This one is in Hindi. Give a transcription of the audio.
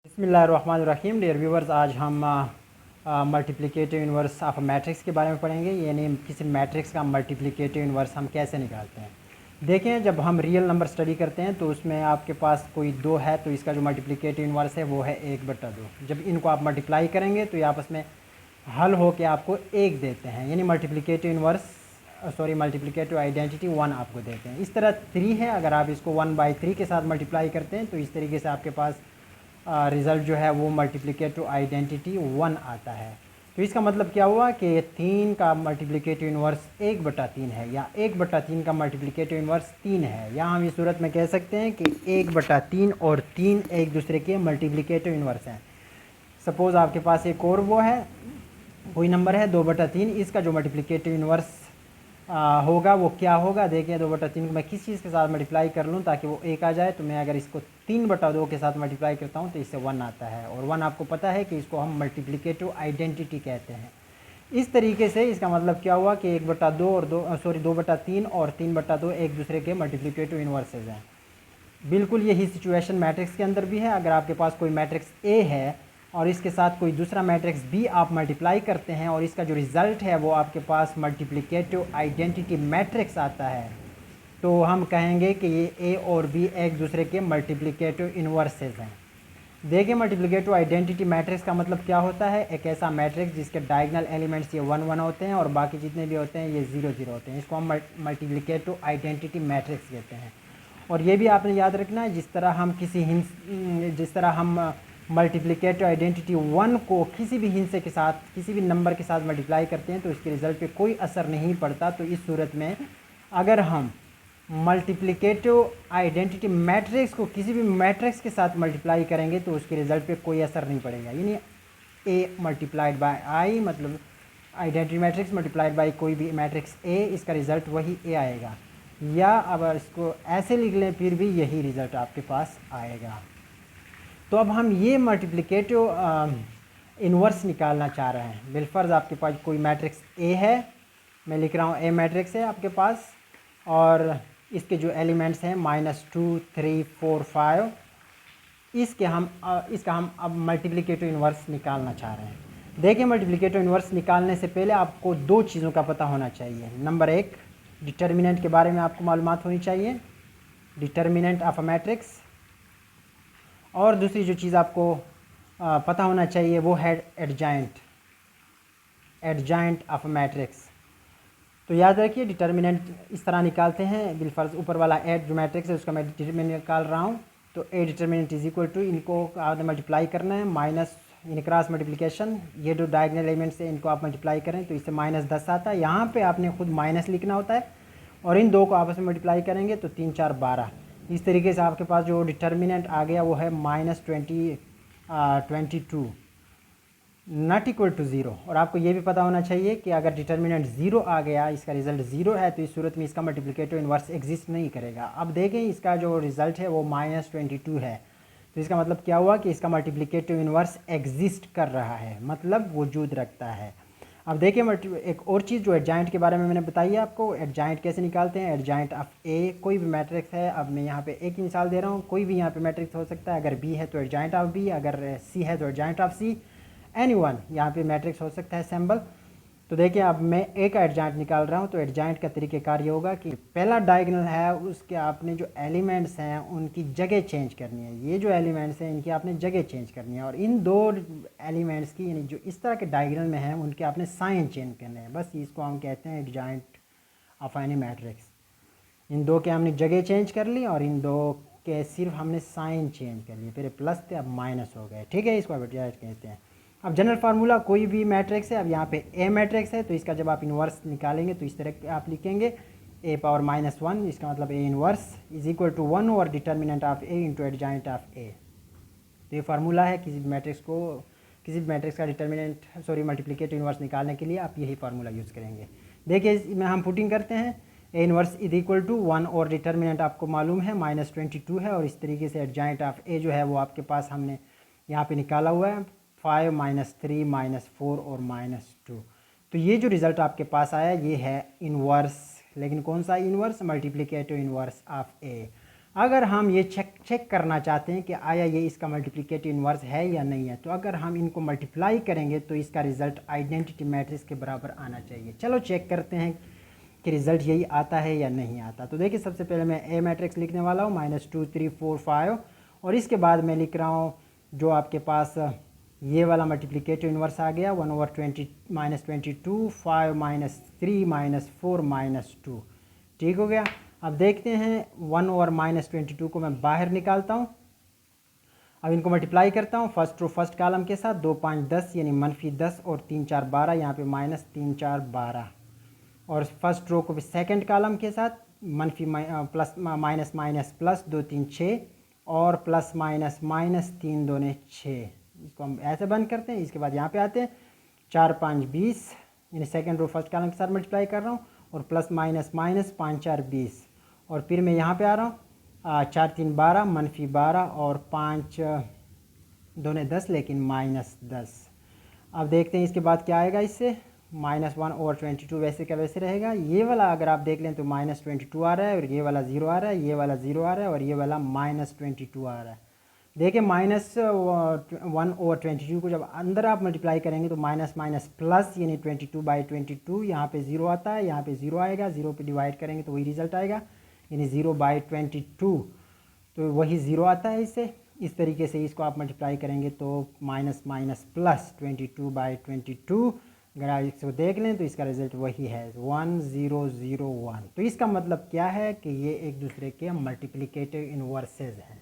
बिस्मिल्लाहिर्रहमानिर्रहीम। डियर व्यूवर्स, आज हम मल्टीप्लिकेटिव इन्वर्स ऑफ मैट्रिक्स के बारे में पढ़ेंगे। यानी किसी मैट्रिक्स का मल्टीप्लिकेटिव इन्वर्स हम कैसे निकालते हैं। देखें, जब हम रियल नंबर स्टडी करते हैं तो उसमें आपके पास कोई दो है तो इसका जो मल्टीप्लिकेटिव इन्वर्स है वो है 1/2। जब इनको आप मल्टीप्लाई करेंगे तो ये आपस में हल हो के आपको 1 देते हैं, यानी मल्टीप्लिकेटिव आइडेंटिटी 1 आपको देते हैं। इस तरह 3 है, अगर आप इसको 1/3 के साथ मल्टीप्लाई करते हैं तो इस तरीके से आपके पास रिज़ल्ट जो है वो मल्टीप्लिकेटिव आइडेंटिटी 1 आता है। तो इसका मतलब क्या हुआ कि 3 का मल्टीप्लिकेटिव इन्वर्स 1/3 है, या 1/3 का मल्टीप्लिकेटिव इन्वर्स 3 है। या हम इस सूरत में कह सकते हैं कि 1/3 और 3 एक दूसरे के मल्टीप्लिकेटिव इन्वर्स हैं। सपोज़ आपके पास एक और वो है, कोई नंबर है 2/3, इसका जो मल्टीप्लिकेटिव इन्वर्स होगा वो क्या होगा। देखिए, 2/3 को मैं किस चीज़ के साथ मल्टीप्लाई कर लूँ ताकि वो 1 आ जाए, तो मैं अगर इसको 3/2 के साथ मल्टीप्लाई करता हूँ तो इससे 1 आता है। और 1 आपको पता है कि इसको हम मल्टीप्लिकेटिव आइडेंटिटी कहते हैं। इस तरीके से इसका मतलब क्या हुआ कि 2/3 और 3/2 एक दूसरे के मल्टीप्लिकेटिव इन्वर्सेज हैं। बिल्कुल यही सिचुएशन मैट्रिक्स के अंदर भी है। अगर आपके पास कोई मैट्रिक्स ए है और इसके साथ कोई दूसरा मैट्रिक्स बी आप मल्टीप्लाई करते हैं और इसका जो रिज़ल्ट है वो आपके पास मल्टीप्लिकेटिव आइडेंटिटी मैट्रिक्स आता है, तो हम कहेंगे कि ये ए और बी एक दूसरे के मल्टीप्लिकेटिव इन्वर्सेस हैं। देखिए, मल्टीप्लिकेटिव आइडेंटिटी मैट्रिक्स का मतलब क्या होता है। एक ऐसा मैट्रिक्स जिसके डायगोनल एलिमेंट्स ये 1 1 होते हैं और बाकी जितने भी होते हैं ये 0 0 होते हैं, इसको हम मल्टीप्लिकेटिव आइडेंटिटी मैट्रिक्स कहते हैं। और ये भी आपने याद रखना है, जिस तरह हम मल्टीप्लिकेटिव आइडेंटिटी 1 को किसी भी हिंसे के साथ, किसी भी नंबर के साथ मल्टीप्लाई करते हैं तो इसके रिज़ल्ट पे कोई असर नहीं पड़ता। तो इस सूरत में अगर हम मल्टीप्लिकेटिव आइडेंटिटी मैट्रिक्स को किसी भी मैट्रिक्स के साथ मल्टीप्लाई करेंगे तो उसके रिज़ल्ट पे कोई असर नहीं पड़ेगा। यानी ए मल्टीप्लाइड बाय आई, मतलब आइडेंटिटी मैट्रिक्स मल्टीप्लाइड बाय कोई भी मैट्रिक्स ए, इसका रिज़ल्ट वही ए आएगा। या अब इसको ऐसे लिख लें फिर भी यही रिज़ल्ट आपके पास आएगा। तो अब हम ये मल्टीप्लिकेटिव इन्वर्स निकालना चाह रहे हैं। बिलफर्ज आपके पास कोई मैट्रिक्स ए है, मैं लिख रहा हूँ ए मैट्रिक्स है आपके पास, और इसके जो एलिमेंट्स हैं -2 3 4 5, इसका हम अब मल्टीप्लिकेटिव इन्वर्स निकालना चाह रहे हैं। देखिए, मल्टीप्लिकेटिव इन्वर्स निकालने से पहले आपको दो चीज़ों का पता होना चाहिए। नंबर 1, डिटर्मिनेंट के बारे में आपको मालूमात होनी चाहिए, डिटर्मिनेंट ऑफ अ मैट्रिक्स। और दूसरी जो चीज़ आपको पता होना चाहिए वो है एडजॉइंट ऑफ मैट्रिक्स। तो याद रखिए, डिटर्मिनेंट इस तरह निकालते हैं। बिलफर्ज ऊपर वाला एड जो मैट्रिक्स है उसका मैं डिटर्मिनेंट निकाल रहा हूँ, तो a determinant is equal to, इनको आपने मल्टीप्लाई करना है, माइनस इन क्रॉस मल्टीप्लिकेशन, ये जो डायगोनल एलिमेंट्स है इनको आप मल्टीप्लाई करें तो इससे -10 आता है। यहाँ पे आपने खुद माइनस लिखना होता है और इन दो को आपस में मल्टीप्लाई करेंगे तो 3 4 12। इस तरीके से आपके पास जो डिटर्मिनेंट आ गया वो है -22 नॉट इक्वल टू 0। और आपको ये भी पता होना चाहिए कि अगर डिटर्मिनेंट 0 आ गया, इसका रिजल्ट 0 है, तो इस सूरत में इसका मल्टीप्लिकेटिव इन्वर्स एग्जिस्ट नहीं करेगा। अब देखें, इसका जो रिजल्ट है वो -22 है, तो इसका मतलब क्या हुआ कि इसका मल्टीप्लिकेटिव इन्वर्स एग्जिस्ट कर रहा है, मतलब वजूद रखता है। अब देखिए, एक और चीज़ जो एडजॉइंट के बारे में मैंने बताई है आपको, एडजॉइंट कैसे निकालते हैं। एडजॉइंट ऑफ ए, कोई भी मैट्रिक्स है, अब मैं यहाँ पे ए की मिसाल दे रहा हूँ, कोई भी यहाँ पे मैट्रिक्स हो सकता है। अगर बी है तो एडजॉइंट ऑफ बी, अगर सी है तो एडजॉइंट ऑफ सी, एनीवन यहाँ पे मैट्रिक्स हो सकता है सैम्बल। तो देखिए, अब मैं ए का एडजॉइंट निकाल रहा हूँ, तो एडजॉइंट का तरीक़ेकार ये होगा कि पहला डायगोनल है उसके आपने जो एलिमेंट्स हैं उनकी जगह चेंज करनी है। ये जो एलिमेंट्स हैं इनकी आपने जगह चेंज करनी है, और इन दो एलिमेंट्स की, यानी जो इस तरह के डायगोनल में हैं, उनके आपने साइन चेंज करने हैं। बस इसको हम कहते हैं एडजॉइंट ऑफ एनी मैट्रिक्स। इन दो के हमने जगह चेंज कर ली और इन दो के सिर्फ हमने साइन चेंज कर लिए। पहले प्लस थे, अब माइनस हो गए, ठीक है, इसको एडजॉइंट कहते हैं। अब जनरल फार्मूला, कोई भी मैट्रिक्स है, अब यहाँ पे ए मैट्रिक्स है तो इसका जब आप इन्वर्स निकालेंगे तो इस तरह आप लिखेंगे a पावर -1, इसका मतलब a inverse is equal to 1 over determinant of a into adjoint of a. तो ये फार्मूला है किसी भी मैट्रिक्स का मल्टीप्लिकेटिव इन्वर्स निकालने के लिए आप यही फार्मूला यूज़ करेंगे। देखिए, इसमें हम पुटिंग करते हैं, ए इन्वर्स इज इक्वल टू 1 और डिटर्मिनेंट आपको मालूम है -22 है, और इस तरीके से एडजॉइंट ऑफ ए जो है वो आपके पास हमने यहाँ पे निकाला हुआ है, 5 -3 -4 और -2। तो ये जो रिज़ल्ट आपके पास आया ये है इन्वर्स, लेकिन कौन सा इन्वर्स, मल्टीप्लिकेटिव इन्वर्स ऑफ ए। अगर हम ये चेक करना चाहते हैं कि आया ये इसका मल्टीप्लिकेटिव इन्वर्स है या नहीं है, तो अगर हम इनको मल्टीप्लाई करेंगे तो इसका रिज़ल्ट आइडेंटिटी मैट्रिक्स के बराबर आना चाहिए। चलो चेक करते हैं कि रिज़ल्ट यही आता है या नहीं आता। तो देखिए सबसे पहले मैं ए मैट्रिक्स लिखने वाला हूँ -2 3 4 5, और इसके बाद मैं लिख रहा हूँ जो आपके पास ये वाला मल्टीप्लिकेटिव इन्वर्स आ गया 1/20 -22 5 -3 -4 -2। ठीक हो गया। अब देखते हैं 1/-22 को मैं बाहर निकालता हूँ। अब इनको मल्टीप्लाई करता हूँ फर्स्ट रो फर्स्ट कॉलम के साथ, 2 5 10 यानी -10 और 3 4 12, यहाँ पे -3 4 12, और फर्स्ट रो को भी सेकंड कॉलम के साथ मनफी प्लस माइनस माइनस प्लस 2 3 6 और प्लस माइनस माइनस 3 2 6। इसको हम ऐसे बंद करते हैं। इसके बाद यहाँ पे आते हैं 4 5 20 यानी सेकंड रो फर्स्ट कॉलम के साथ मल्टीप्लाई कर रहा हूँ, और प्लस माइनस माइनस 5 4 20, और फिर मैं यहाँ पे आ रहा हूँ 4 3 12 -12 और 5 2 10 लेकिन -10। अब देखते हैं इसके बाद क्या आएगा इससे, -1/22 वैसे का वैसे रहेगा। ये वाला अगर आप देख लें तो -22 आ रहा है, और ये वाला 0 आ रहा है, ये वाला 0 आ रहा है, और ये वाला -22 आ रहा है। देखिए -1/22 को जब अंदर आप मल्टीप्लाई करेंगे तो माइनस माइनस प्लस यानी 22/22, यहाँ पे 0 आता है, यहाँ पे 0 आएगा, 0 पे डिवाइड करेंगे तो वही रिजल्ट आएगा, यानी 0/22, तो वही 0 आता है इससे। इस तरीके से इसको आप मल्टीप्लाई करेंगे तो माइनस माइनस प्लस 22/22, अगर आप इसको देख लें तो इसका रिजल्ट वही है 1001। तो इसका मतलब क्या है कि ये एक दूसरे के मल्टीप्लिकेटिव इन्वर्सेस हैं।